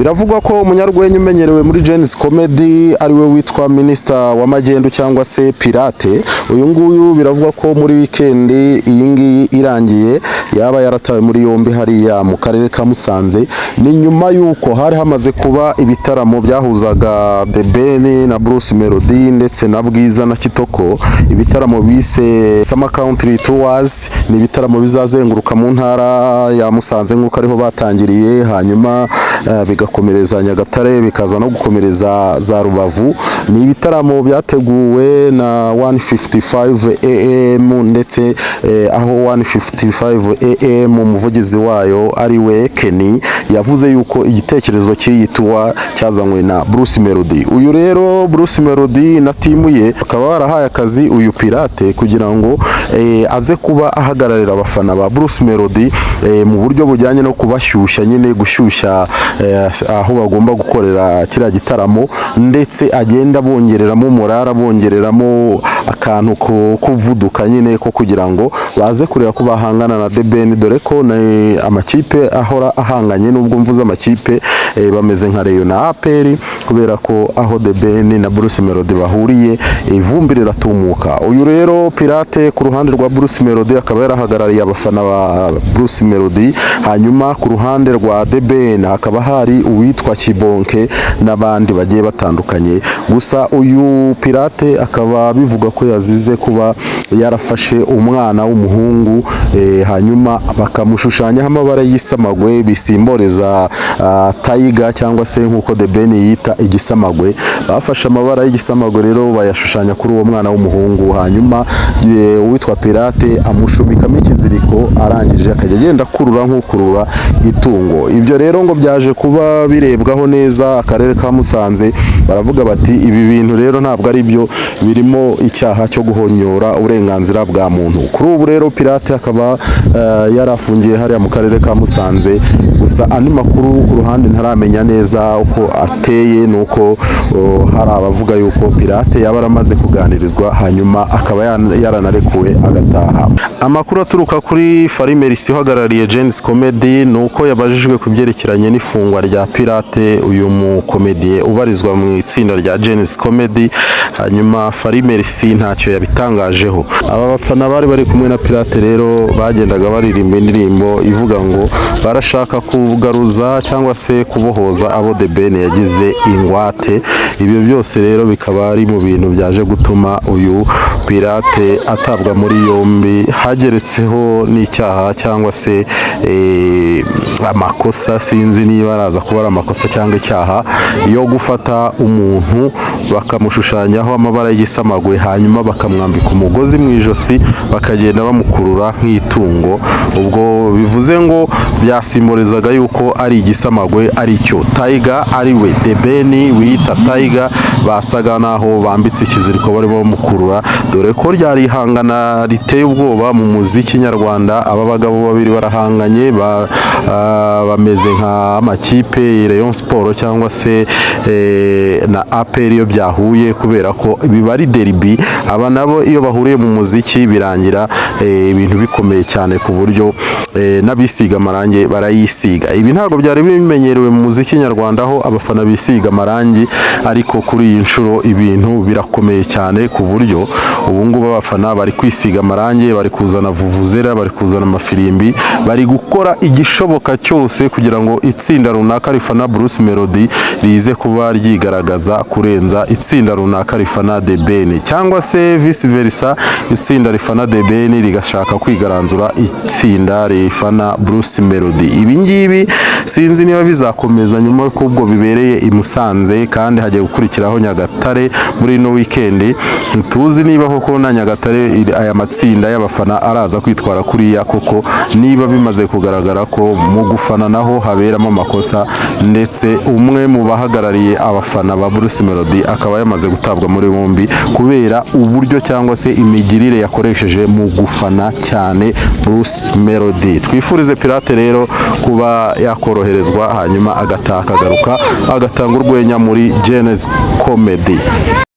Biravugwa ko umunyarwenya umenyerewe muri Genesis Comedy ari we witwa Minister wa Magendu cyangwa se Pirate. Uyu nguyu biravugwa ko muri weekend iyi ngiyi irangiye yaba yaratawe muri yombi hariya mu karere ka Musanze. Ni nyuma yuko hari hamaze kuba ibitaramo byahuzaga The Ben na Bruce Melody ndetse na Bwiza na Kitoko. Ibitaramo bise Summer Country Tours, ni ibitaramo bizazenguruka mu ntara ya Musanze nk'uko ariho batangiriye, hanyuma bigakomereza Nyagatare, bikaza no gukomereza za Rubavu. Ni ibitaramo byateguwe na 155 AM ndetse aho 155 AM umuvugizi wayo ari we Kenny yavuze yuko igitekerezo cy'iyitwa cyazanywe na Bruce Melody. Uyu rero Bruce Melody na timu ye akaba barahaye akazi uyu Pirate kugira ngo aze kuba ahagararira abafana ba Bruce Melody mu buryo bujyanye no kubashyushya, nyine gushyushya aho bagomba gukorera kiriya gitaramo, ndetse agenda bongereramo morara, bongereramo akantu ko kuvuduka nyine ko kugira ngo baze kureba ko bahangana na The Ben, dore ko amakipe ahora ahanganye, nubwo mvuze amakipe bameze nka Rayon na APR, kubera ko aho The Ben na Bruce Melody bahuriye ivumbi riratumuka. Uyu rero Pirate ku ruhande rwa Bruce Melody akaba yarahagarariye abafana ba Bruce Melody, hanyuma ku ruhande rwa The Ben hakaba hari uwitwa Kibonke n'abandi bagiye batandukanye. Gusa uyu Pirate akaba bivuga ko yazize kuba yarafashe umwana w'umuhungu hanyuma bakamushushanyaho amabara y'isamagwe bisimboreza Tiger cyangwa se nkuko The Ben yita igisamagwe. Bafashe amabara y'igisamagwe rero bayashushanya kuri uwo mwana w'umuhungu, hanyuma uwitwa Pirate amushumikamo ikiziriko, arangije akajya agenda kurura nk'ukurura itungo. Ibyo rero ngo byaje kuba birebwaho neza akarere ka Musanze, baravuga bati ibi bintu rero ntabwo ari byo, birimo icyaha cyo guhonyora uburenganzira bwa muntu. Kuri ubu rero Pirate akaba yarafungiye hariya mu karere ka Musanze. Gusa andi makuru ku ruhande ntaramenya neza uko ateye, nuko hari abavuga yuko Pirate yaba aramaze kuganirizwa hanyuma akaba yaranarekuwe agataha. Amakuru aturuka kuri Farimerisi uhagarariye Genesis Comedy nuko yabajijwe ku byerekeranye n'ifungwa rya Pirate, uyu mukomediye ubarizwa mu itsinda rya Genesis Comedy, hanyuma Farimerisi ntacyo yabitangajeho. Aba bafana bari bari kumwe na Pirate rero bagendaga baririmba indirimbo ivuga ngo barashaka kugaruza cyangwa se kubohoza abo The Ben yagize ingwate. Ibyo byose rero bikaba ari mu bintu byaje gutuma uyu Pirate atabwa muri yombi, hageretseho n'icyaha cyangwa se amakosa, sinzi niba araza kuba ari amakosa cyangwa icyaha, yo gufata umuntu bakamushushanyaho amabara y'igisamagwe hanyuma bakamwambika umugozi mu ijosi bakagenda bamukurura nk'itungo. Ubwo bivuze ngo byasimbolizaga yuko ari igisamagwe, ari cyo Tiger, ari we The Ben wiyita Tiger, basaga naho bambitse ikiziriko barimo bamukurura, dore ko ryari ihangana riteye ubwoba mu muziki nyarwanda. Aba bagabo babiri barahanganye, bameze nka amakipe Rayon Sport cyangwa se na APR iyo byahuye, kubera ko biba ari derby. Aba nabo iyo bahuriye mu muziki birangira ibintu bikomeye cyane ku buryo n'abisiga amarangi barayisiga. Ibi ntabwo byari bimenyerewe mu muziki nyarwanda aho abafana bisiga amarangi, ariko kuri iyi nshuro ibintu birakomeye cyane ku buryo ubu ngubu abafana bari kwisiga amarangi, bari kuzana vuvuzera, bari kuzana amafirimbi, bari gukora igishoboka cyose kugira ngo itsinda runaka rifana Bruce Melody rize kuba ryigaragaza kurenza itsinda runaka rifana The Ben, cyangwa se vice versa, itsinda rifana The Ben rigashaka kwigaranzura itsinda rifana Bruce Melody. Ibi ngibi sinzi niba bizakomeza nyuma ko ubwo bibereye i Musanze kandi hagiye gukurikiraho Nyagatare muri no weekend. Tuzi niba koko na Nyagatare aya matsinda y'abafana araza kwitwara kuriya koko, niba bimaze kugaragara ko mu gufana naho haberamo amakosa, ndetse umwe mu bahagarariye abafana ba Bruce Melody akaba yamaze gutabwa muri bombi kubera uburyo cyangwa se imigirire yakoresheje mu gufana cyane Bruce Melody. Twifurize Pirate rero kuba yakoroherezwa hanyuma agataha akagaruka agatanga urwenya muri Genesis Comedy.